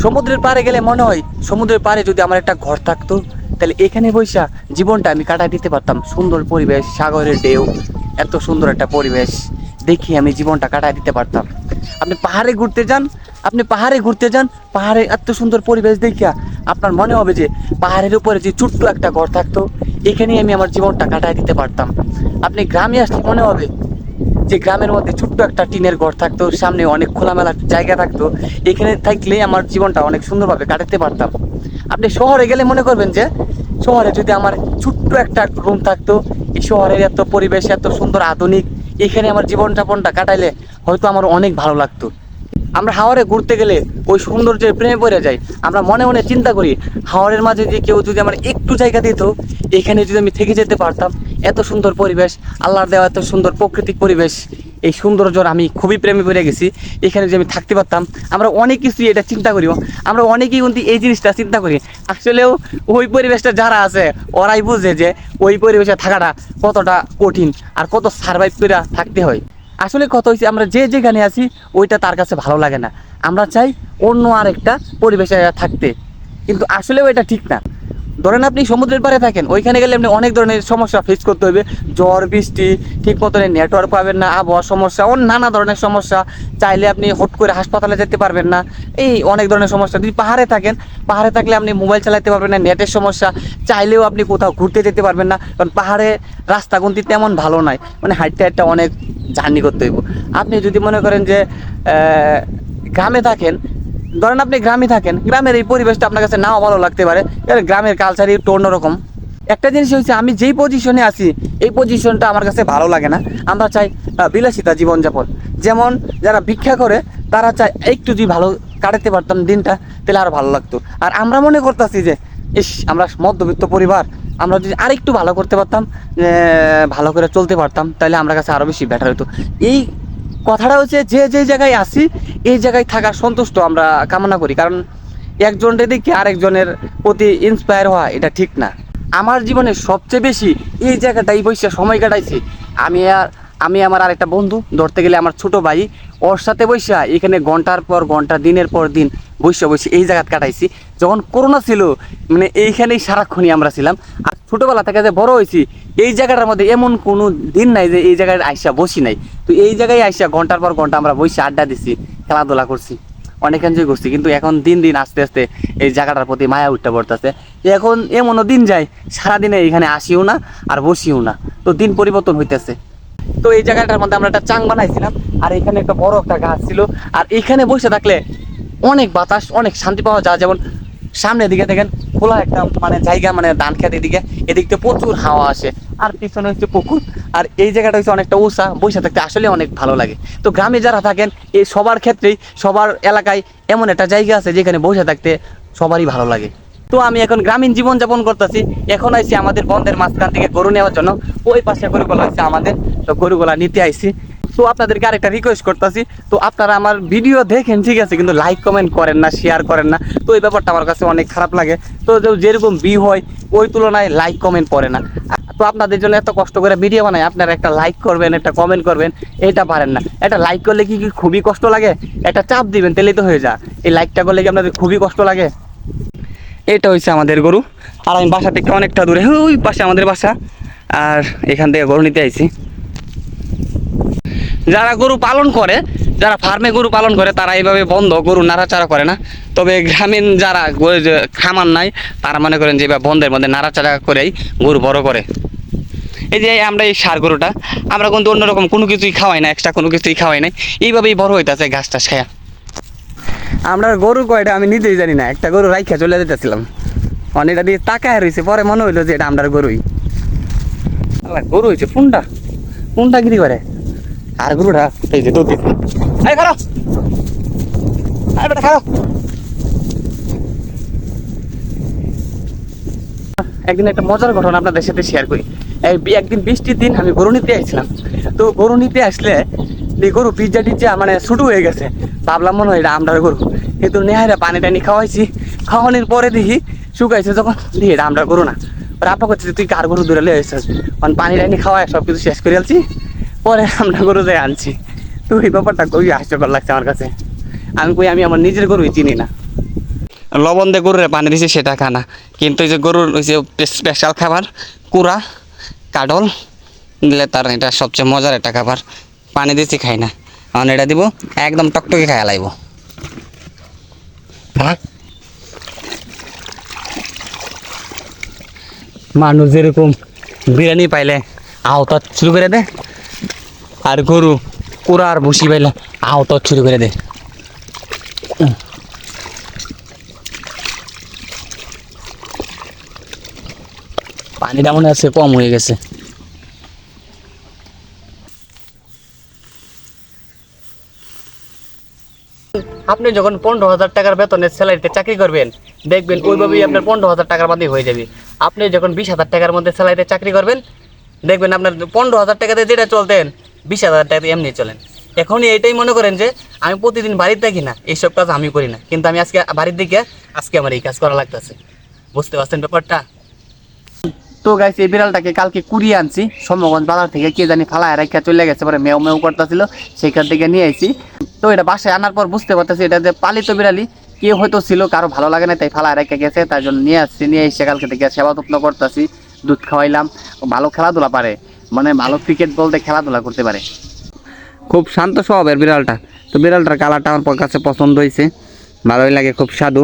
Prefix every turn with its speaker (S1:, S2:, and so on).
S1: সমুদ্রের পাড়ে গেলে মনে হয় সমুদ্রের পাড়ে যদি আমার একটা ঘর থাকতো, তাহলে এখানে বৈশা জীবনটা আমি কাটায় দিতে পারতাম। সুন্দর পরিবেশ, সাগরের ঢেউ, এত সুন্দর একটা পরিবেশ দেখি আমি জীবনটা কাটায় দিতে পারতাম। আপনি পাহাড়ে ঘুরতে যান, পাহাড়ে এত সুন্দর পরিবেশ দেখিয়া আপনার মনে হবে যে পাহাড়ের উপরে যে ছোট্ট একটা ঘর থাকতো, এখানেই আমি আমার জীবনটা কাটায় দিতে পারতাম। আপনি গ্রামে আসলে মনে হবে যে গ্রামের মধ্যে ছোট্ট একটা টিনের ঘর থাকতো, সামনে অনেক খোলামেলা জায়গা থাকতো, এখানে থাকলে আমার জীবনটা অনেক সুন্দরভাবে কাটাতে পারতাম। আপনি শহরে গেলে মনে করবেন যে শহরে যদি আমার ছোট্ট একটা রুম থাকতো, এই শহরের এত পরিবেশ এত সুন্দর আধুনিক, এখানে আমার জীবনযাপনটা কাটাইলে হয়তো আমার অনেক ভালো লাগতো। আমরা হাওরে ঘুরতে গেলে ওই সৌন্দর্যের প্রেমে পড়ে যাই। আমরা মনে মনে চিন্তা করি, হাওরের মাঝে যে কেউ যদি আমার একটু জায়গা দিত, এখানে যদি আমি থেকে যেতে পারতাম। এত সুন্দর পরিবেশ, আল্লাহর দেওয়া এত সুন্দর প্রাকৃতিক পরিবেশ, এই সৌন্দর্যর আমি খুবই প্রেমে পড়ে গেছি। এখানে যদি আমি থাকতে পারতাম। আমরা অনেক কিছুই এটা চিন্তা করি, আমরা অনেকেই কিন্তু এই জিনিসটা চিন্তা করি। আসলেও ওই পরিবেশটা যারা আছে ওরাই বুঝে যে ওই পরিবেশে থাকাটা কতটা কঠিন আর কত সারভাইভ করে থাকতে হয়। আসলে কথা হয়েছে, আমরা যে যেখানে আছি ওইটা তার কাছে ভালো লাগে না, আমরা চাই অন্য আরেকটা পরিবেশে থাকতে, কিন্তু আসলেও এটা ঠিক না। ধরেন আপনি সমুদ্রের পাড়ে থাকেন, ওইখানে গেলে আপনি অনেক ধরনের সমস্যা ফেস করতে হবে। ঝড় বৃষ্টি, ঠিক মতন নেটওয়ার্ক পাবেন না, আবহাওয়ার সমস্যা, নানা ধরনের সমস্যা। চাইলে আপনি হুট করে হাসপাতালে যেতে পারবেন না, এই অনেক ধরনের সমস্যা। যদি পাহাড়ে থাকেন, পাহাড়ে থাকলে আপনি মোবাইল চালাতে পারবেন না, নেটের সমস্যা। চাইলেও আপনি কোথাও ঘুরতে যেতে পারবেন না, কারণ পাহাড়ে রাস্তা কোনটি তেমন ভালো নয়, মানে হাঁটতে হাঁটতে অনেক জার্নি করতে হইব। আপনি যদি মনে করেন যে গ্রামে থাকেন, ধরেন আপনি গ্রামে থাকেন, গ্রামের এই পরিবেশটা আপনার কাছে নাও ভালো লাগতে পারে, কারণ গ্রামের কালচারই একটু অন্যরকম। একটা জিনিস হচ্ছে, আমি যেই পজিশনে আছি এই পজিশনটা আমার কাছে ভালো লাগে না। আমরা চাই বিলাসিতা জীবনযাপন। যেমন যারা ভিক্ষা করে তারা চায় একটু যদি ভালো কাটাতে পারতাম দিনটা, তাহলে আরও ভালো লাগতো। আর আমরা মনে করতেছি যে আমরা মধ্যবিত্ত পরিবার, আমরা যদি আরেকটু ভালো করতে পারতাম, ভালো করে চলতে পারতাম, তাহলে আমার কাছে আরও বেশি বেটার হতো। এই কথাটা হচ্ছে যে যে জায়গায় আসি এই জায়গায় থাকার সন্তুষ্ট আমরা কামনা করি, কারণ একজনের দেখে আরেকজনের প্রতি ইন্সপায়ার হওয়া এটা ঠিক না। আমার জীবনে সবচেয়ে বেশি এই জায়গাটাই বসে সময় কাটাইছি আমি আমার আরেকটা বন্ধু, ধরতে গেলে আমার ছোট ভাই, ওর সাথে বসে এখানে ঘন্টার পর ঘন্টা, দিনের পর দিন বসে এই জায়গা কাটাইছি। যখন করোনা ছিল, মানে এইখানেই সারাক্ষণই আমরা ছিলাম। আর ছোটোবেলা থেকে যে বড় হয়েছি, এই জায়গাটার মধ্যে এমন কোনো দিন নাই যে এই জায়গায় আইসা বসি নাই। তো এই জায়গায় আইসা ঘন্টার পর ঘন্টা আমরা বসে আড্ডা দিছি, খেলাধুলা করছি, অনেক এনজয় করছি। কিন্তু এখন দিন দিন আস্তে আস্তে এই জায়গাটার প্রতি মায়া উঠতে পড়তেছে। এখন এমনও দিন যায় সারাদিনে এখানে আসিও না আর বসিও না, তো দিন পরিবর্তন হইতেছে। তো এই জায়গাটার মধ্যে আমরা একটা চাং বানাইছিলাম, আর এখানে একটা বড় একটা গাছ ছিল, আর এখানে বসে থাকলে অনেক বাতাস, অনেক শান্তি পাওয়া যায়। যেমন সামনের দিকে দেখেন খোলা একটা মানে জায়গা, মানে ধান খেত, এদিক থেকে প্রচুর হাওয়া আসে, আর পিছনে হচ্ছে পুকুর। আর এই জায়গাটা হচ্ছে অনেকটা উঁচা, বসে থাকতে আসলে অনেক ভালো লাগে। তো গ্রামে যারা থাকেন, এই সবার ক্ষেত্রেই সবার এলাকায় এমন একটা জায়গা আছে যেখানে বসে থাকতে সবারই ভালো লাগে। তো আমি এখন গ্রামীণ জীবনযাপন করতেছি। এখন আইছি আমাদের বন্ধের মাঝখান থেকে গরু নেওয়ার জন্য, ওই পাশে গরুগুলো আছে আমাদের, তো গরুগুলা নিতে আইছি। তো আপনাদেরকে আরেকটা রিকোয়েস্ট করতেছি, তো আপনারা আমার ভিডিও দেখেন ঠিক আছে, কিন্তু লাইক কমেন্ট করেন না, শেয়ার করেন না। তো এই ব্যাপারটা আমার কাছে অনেক খারাপ লাগে। তো যেরকম ভিউ হয় ওই তুলনায় লাইক কমেন্ট পড়ে না। তো আপনাদের জন্য এত কষ্ট করে ভিডিও বানাই, আপনারা একটা লাইক করবেন, একটা কমেন্ট করবেন, এটা পারেন না। একটা লাইক করলে কি খুবই কষ্ট লাগে? একটা চাপ দিবেন, তাহলেই তো হয়ে যায়। এই লাইকটা করলে কি আপনাদের খুবই কষ্ট লাগে? এটা হচ্ছে আমাদের গরু, আর আমি বাসা থেকে অনেকটা দূরে, ওই পাশে আমাদের বাসা, আর এখান থেকে গরু নিতে আইছি। যারা গরু পালন করে, যারা ফার্মে গরু পালন করে, তারা এইভাবে বন্ধ গরু নাড়াচাড়া করে না। তবে গ্রামীণ যারা খামার নাই, তারা মনে করেন যে এবার বন্ধের মধ্যে নাড়াচাড়া করেই গরু বড় করে। এই যে আমরা এই ষাঁড় গরুটা, আমরা কিন্তু অন্যরকম কোনো কিছুই খাওয়াই না, এক্সট্রা কোনো কিছুই খাওয়াই নাই, এইভাবেই বড় হইতেছে ঘাস টাস খায়া। আমরা গরু কয়টা আমি নিজেই জানি না, একটা গরু রাইখা চলে যেতেছিলাম, অনেকটা দিয়ে তাকায় রয়েছে, পরে মনে হইলো যে এটা আমরা গরুই। গরু হয়েছে কোনটা গিরি করে, আর গরুটা এই যে দুধ দিচ্ছে। খারাপ খারাপ। একদিন একটা মজার ঘটনা আপনাদের সাথে শেয়ার করি। একদিন বৃষ্টির দিন আমি গরু নিতে আসছিলাম। তো গরু নিতে আসলে এই গরু পিজ্জা টিজ্জা মানে শুরু হয়ে গেছে, ভাবলাম মনে হয় এটা আমরার গরু, কিন্তু নেহারে পানি টানি খাওয়াইছি, খাওয়ানোর পরে দেখি শুকাইছে, যখন দেখি এটা আমরা গরু না। আপা করছে তুই কার গরু দূরে লে আসছিস, কারণ পানি টানি খাওয়ায় সব কিছু শেষ করে আলছি, পরে আমরা গরু যাই আনছি। তো এই ব্যাপারটা খুবই হাস্যকর লাগছে আমার কাছে। আমি আমার নিজের গরুই চিনি না। লবণ দিয়ে গরুরে পানি দিছি সেটা খানা, কিন্তু এই যে গরুর ওই যে স্পেশাল খাবার কুড়া কাডল দিলে তার এটা সবচেয়ে মজার একটা খাবার, পানি দিছি খাই না, কারণ এটা দিব একদম টকটকে খাইয়া লাইব। মানুষ যেরকম বিরিয়ানি পাইলে আহত শুরু করে দে, আর গরু কুড়া আর ভুসি পাইলে আহত শুরু করে দে। পানিটা মনে আছে কম হয়ে গেছে। আপনি যখন 15,000 টাকার বেতনের স্যালারিতে চাকরি করবেন, দেখবেন ওইভাবেই আপনার 15,000 টাকার মধ্যে হয়ে যাবে। আপনি যখন 20,000 টাকার মধ্যে স্যালারিতে চাকরি করবেন, দেখবেন আপনার 15,000 টাকাতে যেটা চলতেন 20,000 টাকাতে এমনি চলেন। এখনই এটাই মনে করেন যে আমি প্রতিদিন বাড়িতে থাকি না, এইসব কাজ আমি করি না, কিন্তু আমি আজকে বাড়ির দিকে আজকে আমার এই কাজ করা লাগতেছে। বুঝতে পারছেন ব্যাপারটা? তো গাইস এই বিড়ালটাকে কালকে কুড়িয়ে আনছি সম্মগঞ্জ বাজার থেকে, কে জানি ফালায় রেখা চলে গেছে, পরে মেও মেও করতেছিল, সেখান থেকে নিয়ে আইছি। তো এটা বাসায় আনার পর বুঝতে পারতেছি এটা যে পালিত বিড়ালি, কেউ হয়তো ছিল কারো ভালো লাগে না তাই ফালায় রেখে গেছে, তাই জন্য নিয়ে আসছি। নিয়ে এসে কালকে থেকে সেবা যত্ন করতেছি, দুধ খাওয়াইলাম। ভালো খেলাধুলা পারে, মানে ভালো ক্রিকেট বলতে খেলাধুলা করতে পারে, খুব শান্ত স্বভাবের বিড়ালটা। তো বিড়ালটার কালারটা আমার কাছে পছন্দ হয়েছে, ভালোই লাগে, খুব স্বাদু।